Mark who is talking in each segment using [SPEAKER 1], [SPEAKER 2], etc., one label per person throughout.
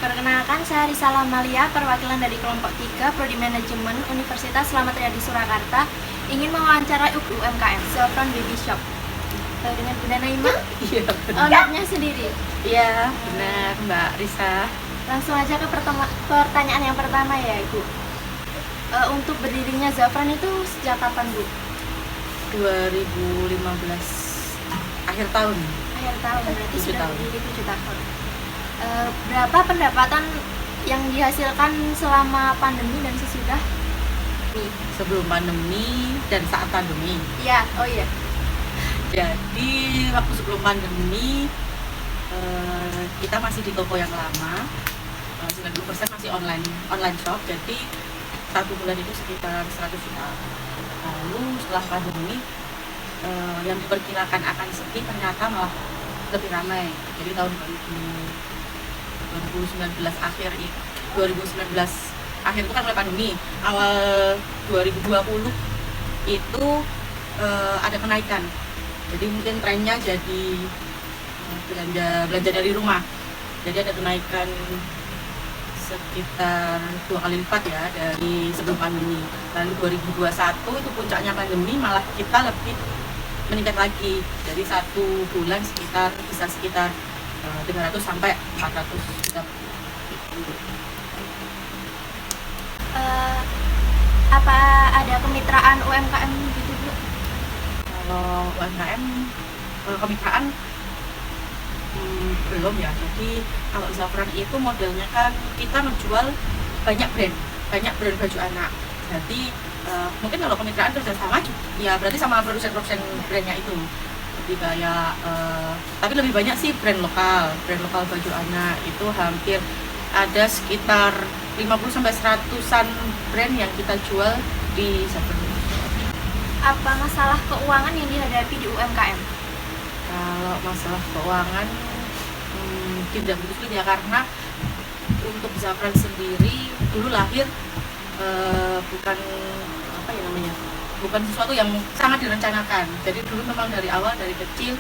[SPEAKER 1] Perkenalkan, saya Risala Malia, perwakilan dari kelompok 3 Prodi Manajemen Universitas Slamet Riyadi Surakarta, ingin mewawancarai UMKM Zafran Baby Shop dengan Bunda Naima.
[SPEAKER 2] Iya,
[SPEAKER 1] ownernya sendiri.
[SPEAKER 2] Iya, benar Mbak Risa.
[SPEAKER 1] Langsung aja ke pertanyaan yang pertama ya Ibu. Untuk berdirinya Zafran itu sejak kapan Bu?
[SPEAKER 2] 2015 akhir tahun.
[SPEAKER 1] Akhir tahun, berarti
[SPEAKER 2] 7
[SPEAKER 1] sudah
[SPEAKER 2] tahun.
[SPEAKER 1] berdiri 7 tahun. Berapa pendapatan yang dihasilkan selama pandemi dan sesudah?
[SPEAKER 2] Sebelum pandemi dan saat pandemi.
[SPEAKER 1] Iya, oh iya.
[SPEAKER 2] Jadi waktu sebelum pandemi kita masih di toko yang lama, 90% masih online shop. Jadi satu bulan itu sekitar 100 juta. Lalu setelah pandemi yang diperkirakan akan sepi ternyata malah lebih ramai. Jadi tahun 2019 akhir itu kan mulai pandemi, awal 2020 itu ada kenaikan. Jadi mungkin trennya jadi belanja dari rumah. Jadi ada kenaikan sekitar 2 kali lipat ya dari sebelum pandemi. Lalu 2021 itu puncaknya pandemi, malah kita lebih meningkat lagi. Jadi satu bulan bisa sekitar 300 sampai 400 juta.
[SPEAKER 1] Apa ada kemitraan UMKM gitu Bu?
[SPEAKER 2] Kalau UMKM, kemitraan belum ya. Jadi kalau Zafran itu modelnya kan kita menjual banyak brand baju anak. Jadi mungkin kalau kemitraan kerjasama ya berarti sama produsen brandnya itu. Jadi kayak tapi lebih banyak sih brand lokal baju anak itu hampir ada sekitar 50-100an brand yang kita jual di Zafran.
[SPEAKER 1] Apa masalah keuangan yang dihadapi di UMKM?
[SPEAKER 2] Kalau masalah keuangan tidak begitu sulit ya, karena untuk Zafran sendiri dulu lahir bukan bukan sesuatu yang sangat direncanakan. Jadi dulu memang dari kecil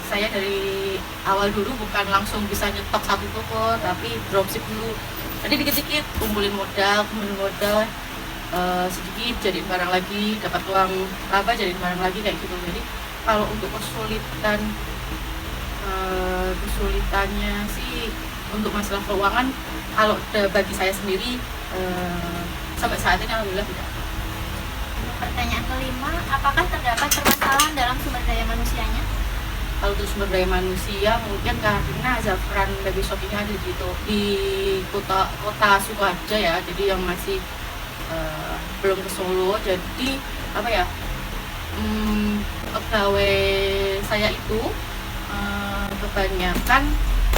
[SPEAKER 2] saya dari awal dulu bukan langsung bisa nyetok satu toko, tapi dropship dulu. Jadi dikit-dikit kumpulin modal sedikit jadiin barang lagi, dapat uang jadiin barang lagi kayak gitu. Jadi kalau untuk kesulitannya sih untuk masalah keuangan, kalau bagi saya sendiri sampai saat ini alhamdulillah tidak.
[SPEAKER 1] Pertanyaan kelima, apakah terdapat permasalahan dalam sumber daya manusianya?
[SPEAKER 2] Kalau untuk sumber daya manusia mungkin karena Zafran Baby Shop ini ada di kota Sukoharjo ya, jadi yang masih belum ke Solo. Jadi pegawai saya itu kebanyakan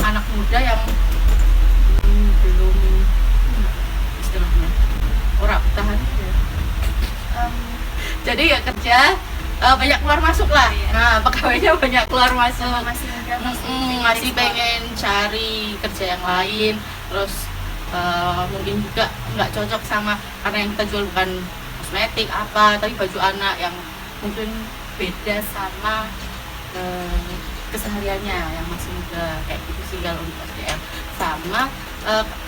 [SPEAKER 2] anak muda yang belum istilahnya orang tahan ya. Jadi ya kerja banyak keluar masuk lah. Nah, pegawainya banyak keluar masuk. Masih pengen cari kerja yang lain. Terus mungkin juga nggak cocok sama, karena yang kita jual bukan kosmetik tapi baju anak yang mungkin beda sama kesehariannya yang masih muda kayak gitu sih kalau untuk SDM. Sama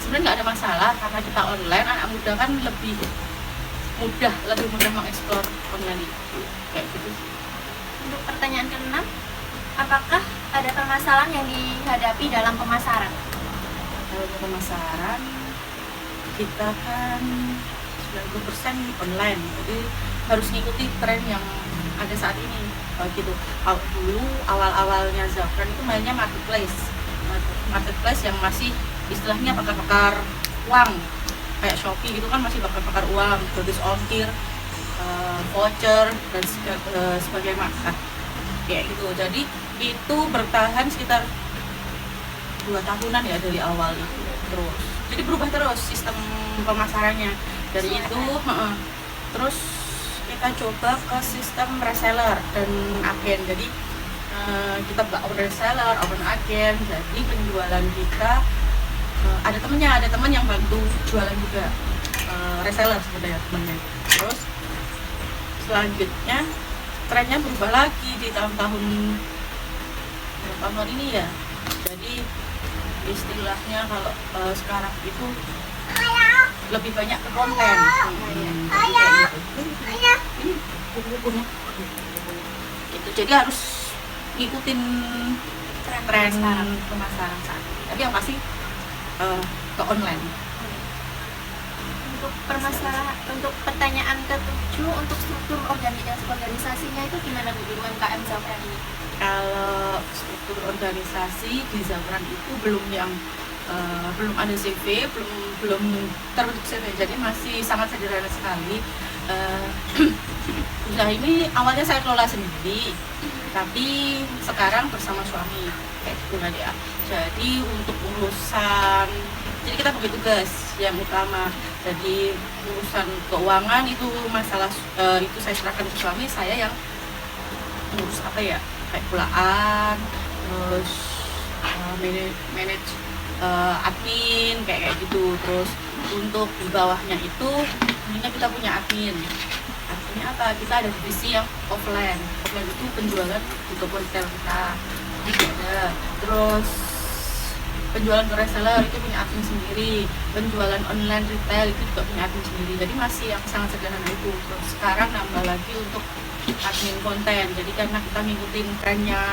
[SPEAKER 2] sebenarnya nggak ada masalah karena kita online, anak muda kan lebih mudah mengeksplor online itu kayak gitu sih.
[SPEAKER 1] Untuk pertanyaan ke-6, apakah ada permasalahan yang dihadapi dalam pemasaran?
[SPEAKER 2] Kalau untuk pemasaran kita kan 90% online, jadi harus ngikuti tren yang ada saat ini gitu. Kalau dulu awal-awalnya Zafran itu mainnya marketplace yang masih istilahnya bakar-bakar uang, kayak Shopee gitu kan masih bakar-bakar uang, gratis ongkir, voucher dan sebagainya kayak gitu. Jadi itu bertahan sekitar 2 tahunan ya dari awal itu terus. Jadi berubah terus sistem pemasarannya dari itu. Terus kita coba ke sistem reseller dan agen. Jadi kita buka open reseller, open agen. Jadi penjualan kita ada teman yang bantu jualan juga, reseller sebenarnya temennya. Terus selanjutnya trennya berubah lagi di tahun-tahun ini ya. Jadi istilahnya kalau sekarang itu lebih banyak ke konten. Jadi kayak gitu. Ini buku-bukunya. Gitu. Jadi harus ngikutin tren pemasaran saat ini. Tapi yang pasti ke online.
[SPEAKER 1] Untuk pertanyaan ke-7, untuk struktur organisasinya itu gimana Bu di UMKM Zafran ini?
[SPEAKER 2] Kalau struktur organisasi di Zafran itu belum ada CV, belum terbentuk CV, jadi masih sangat sederhana sekali. Usaha ini awalnya saya kelola sendiri, tapi sekarang bersama suami kayak gitu kan ya. Jadi untuk urusan, jadi kita bagi tugas yang utama. Jadi urusan keuangan itu masalah itu saya serahkan ke suami, saya yang ngurus apa ya, kayak pulaan, terus manage admin kayak gitu. Terus untuk di bawahnya itu ini kita punya admin. Artinya apa? Kita ada divisi yang offline itu penjualan di toko retail kita ada. Terus penjualan ke reseller itu punya admin sendiri, penjualan online retail itu juga punya admin sendiri. Jadi masih yang sangat sederhana itu. Terus sekarang nambah lagi untuk admin konten. Jadi karena kita ngikutin trennya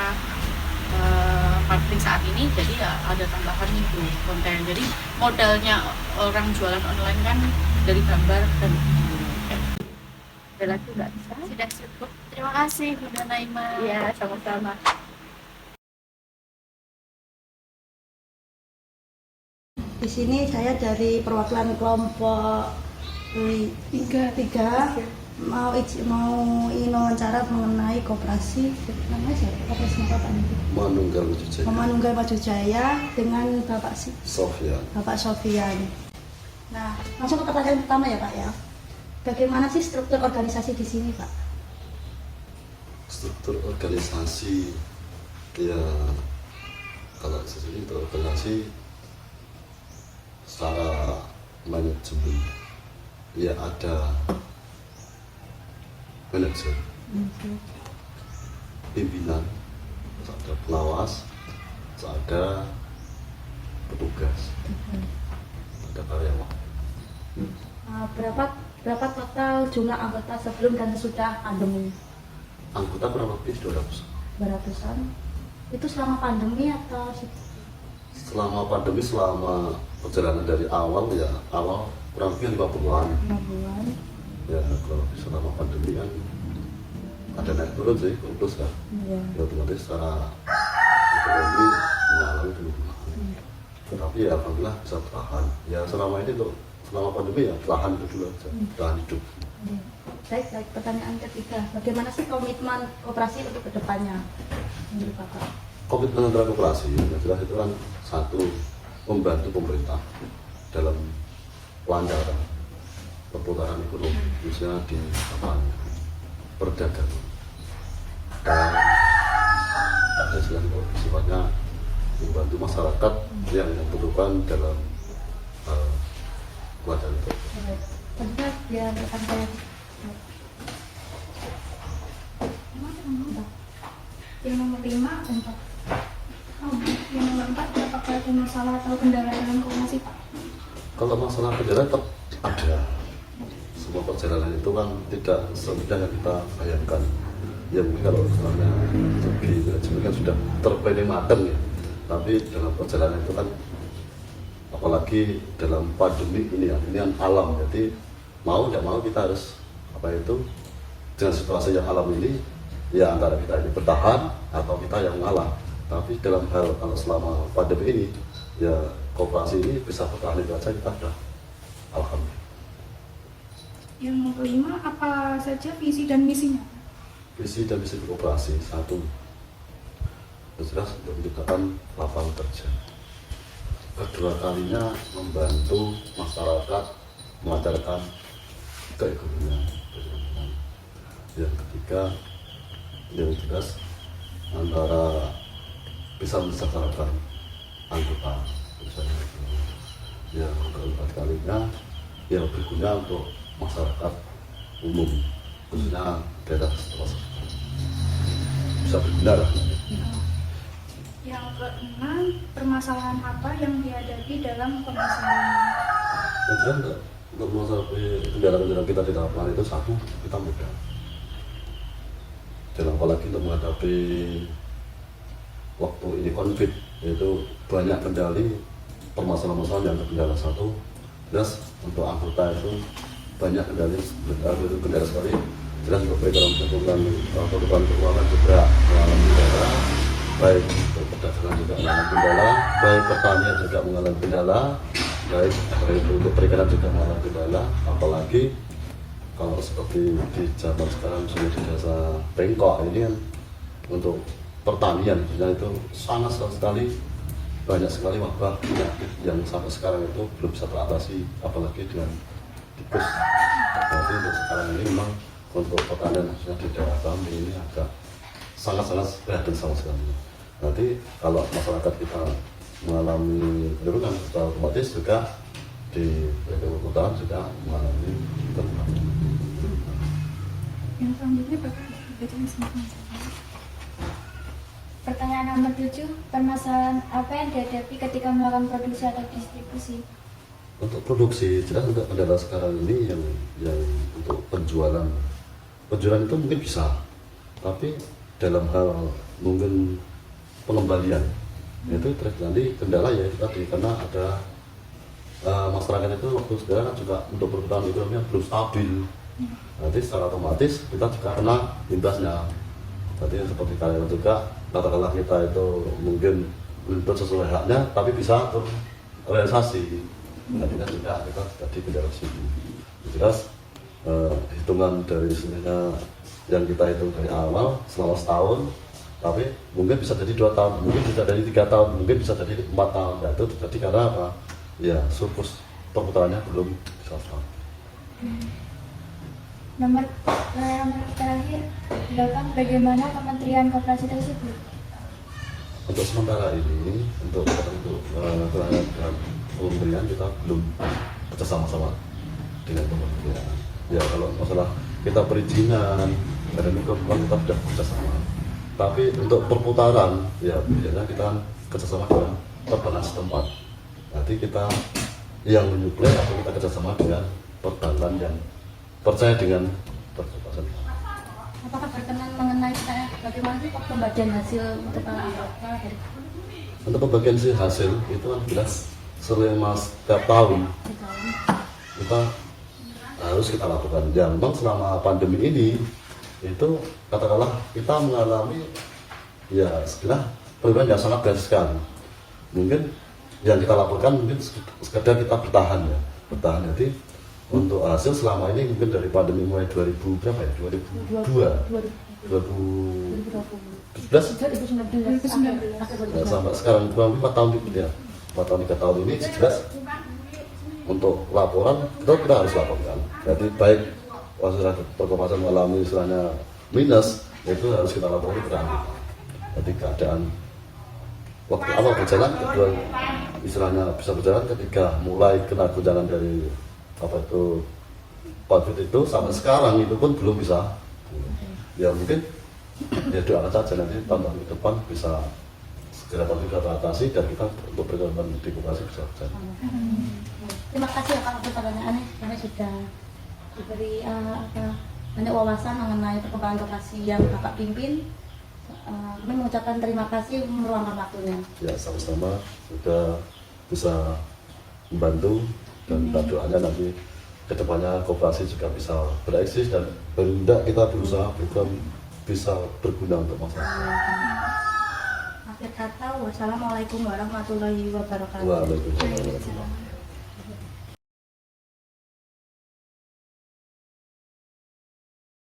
[SPEAKER 2] marketing saat ini, jadi ya ada tambahan itu konten. Jadi modalnya orang jualan online kan dari gambar dan video. Ada lagi nggak bisa?
[SPEAKER 1] Sudah cukup. Terima kasih Bu Naima.
[SPEAKER 2] Iya, sama-sama.
[SPEAKER 3] Di sini saya dari perwakilan kelompok 3 mau ingin wawancara mengenai koperasi namanya siapa? Koperasi apa ini? Manunggal Maju Jaya dengan Bapak Sofian. Nah, langsung ke pertanyaan pertama ya Pak ya. Bagaimana sih struktur organisasi di sini Pak?
[SPEAKER 4] Struktur organisasi ya, kalau di sini organisasi secara manajemen ya ada manajer, pimpinan, ada pengawas, ada petugas, ada karyawan.
[SPEAKER 3] Berapa total jumlah anggota sebelum dan sesudah pandemi?
[SPEAKER 4] Anggota kurang lebih 200.
[SPEAKER 3] Beratusan. Itu selama pandemi atau
[SPEAKER 4] Selama pandemi, selama perjalanan dari awal kurang lebih 50-an.
[SPEAKER 3] 50-an?
[SPEAKER 4] Ya, kalau selama pandemi kan ada naik turun sih, terus kan.
[SPEAKER 3] Iya.
[SPEAKER 4] Ya otomatis secara ekonomi mengalami penurunan. Tapi ya alhamdulillah bisa bertahan. Ya selama ini tuh, selama pandemi ya bertahan itu dulu aja, bertahan hidup.
[SPEAKER 3] Baik, pertanyaan ketiga, bagaimana sih komitmen koperasi untuk kedepannya menurut Bapak?
[SPEAKER 4] Komitmen antara koperasi, yang jelas itu kan satu, membantu pemerintah dalam pelancaran perputaran ekonomi, khususnya di perdagangan. Dan ada selain sifatnya membantu masyarakat yang membutuhkan dalam pelajaran itu.
[SPEAKER 3] Tentunya biar rekan saya.
[SPEAKER 5] Yang nomor 5 dan 4. Yang nomor 4, apakah ada masalah atau kendala dalam komunikasi Pak?
[SPEAKER 4] Kalau masalah perjalanan tetap ada. Semua perjalanan itu kan tidak semudah yang kita bayangkan. Ya mungkin kalau misalnya lebih manajemen kan sudah terplanning matang ya. Tapi dalam perjalanan itu kan, apalagi dalam pandemi ini kan alam. Jadi mau tidak mau kita harus dengan situasi yang alam ini, ya antara kita ini bertahan atau kita yang ngalah. Tapi dalam hal kalau selama pandemi ini, ya koperasi ini bisa bertahan itu aja, kita sudah alhamdulillah.
[SPEAKER 5] Yang nomor 5, apa saja visi dan misinya?
[SPEAKER 4] Visi dan misi koperasi, satu, jelas untuk menciptakan lapangan kerja. Kedua kalinya membantu masyarakat melancarkan keekonomian. Yang ketiga, yang jelas antara bisa mensejahterakan anggota, misalnya. Yang keempat kalinya, yang berguna untuk masyarakat umum, khususnya daerah setempat. Bisa berguna lah.
[SPEAKER 5] Yang ke-6, permasalahan apa yang dihadapi dalam pemasaran?
[SPEAKER 4] Kemudian untuk masalah kendaraan-kendaraan kita di lapangan itu satu, kita mudah. Dan apalagi untuk menghadapi waktu ini konflik, yaitu banyak kendali permasalahan-permasalahan yang terkendala. Satu, jelas untuk anggota itu banyak kendali, itu kendala sekali. Jelas untuk peraturan keuangan juga mengalami kendala, baik perdagangan juga mengalami kendala, baik pertanian juga mengalami kendala, baik untuk perikanan juga mengalami kendala. Apalagi kalau seperti di zaman sekarang sudah di jasa bengkok ini kan, untuk pertanian itu sangat sekali banyak sekali wabah penyakit yang sampai sekarang itu belum bisa teratasi, apalagi dengan tikus. Jadi untuk sekarang ini memang untuk pertanian khususnya di daerah kami ini agak sangat-sangat prihatin sama sekali. Nanti kalau masyarakat kita mengalami penurunan, otomatis juga di perkotaan juga mengalami penurunan.
[SPEAKER 5] Yang selanjutnya bagaimana?
[SPEAKER 1] Pertanyaan nomor 7, permasalahan apa yang dihadapi ketika melakukan produksi atau distribusi?
[SPEAKER 4] Untuk produksi, jelas untuk kendala sekarang ini yang untuk penjualan itu mungkin bisa, tapi dalam hal mungkin pengembalian itu terjadi kendala, ya itu tadi karena ada masyarakat itu waktu sekarang juga untuk perputaran ekonominya belum stabil. Nanti secara otomatis kita juga kena imbasnya. Jadi seperti karyawan juga, katakanlah kita itu mungkin belum sesuai haknya, tapi bisa terrealisasi. Nanti kan juga kita jadi kendala sini. Jelas hitungan dari sebenarnya yang kita hitung dari awal selama setahun, tapi mungkin bisa jadi 2 tahun, mungkin bisa jadi 3 tahun, mungkin bisa jadi 4 tahun. Nah, itu terjadi karena apa? Ya surplus perputarannya belum selesai.
[SPEAKER 1] Nomor terakhir, 8, bagaimana Kementerian Koperasi tersebut?
[SPEAKER 4] Untuk sementara ini, untuk kementerian kita belum bersama-sama dengan kementerian. Ya kalau masalah kita perizinan, dan itu kita sudah bersama. Tapi untuk perputaran, ya biasanya kita kerjasama dengan perbankan setempat. Nanti kita yang menyuplai atau kita kerjasama dengan perbankan yang percaya dengan perbankan.
[SPEAKER 1] Apakah berkenan mengenai bagaimana sih pembagian hasil untuk
[SPEAKER 4] Untuk pembagian hasil itu kan jelas selama setiap tahun kita harus kita lakukan. Ya memang selama pandemi ini itu katakanlah kita mengalami ya sekitar perubahan yang sangat besar sekali. Mungkin yang kita lakukan mungkin sekedar kita bertahan ya, bertahan. Jadi untuk hasil selama ini mungkin dari pandemi mulai 2000 berapa ya? 2017 sampai sekarang kurang lebih 4 tahun ya, 4 tahun 3 tahun ini jelas untuk laporan kita harus laporkan. Jadi baik masyarakat perkopasan mengalami istilahnya minus, itu harus kita laporkan ke kita. Jadi keadaan waktu awal berjalan, kedua istilahnya bisa berjalan ketika mulai kena guncangan dari apa itu COVID itu sampai sekarang itu pun belum bisa. Ya mungkin ya doakan saja nanti tahun ke depan bisa segera kita atasi dan kita untuk berkembang di koperasi bisa berjalan.
[SPEAKER 1] Terima kasih ya Pak untuk pertanyaannya, kami sudah diberi banyak wawasan mengenai perkembangan koperasi yang Bapak pimpin. Kami mengucapkan terima kasih meluangkan waktunya.
[SPEAKER 4] Ya sama-sama sudah bisa membantu dan kita doanya nanti kedepannya koperasi juga bisa bereksis dan hendak kita berusaha bisa berguna untuk masyarakat.
[SPEAKER 1] Akhir kata, wassalamualaikum warahmatullahi wabarakatuh.
[SPEAKER 4] Waalaikumsalam.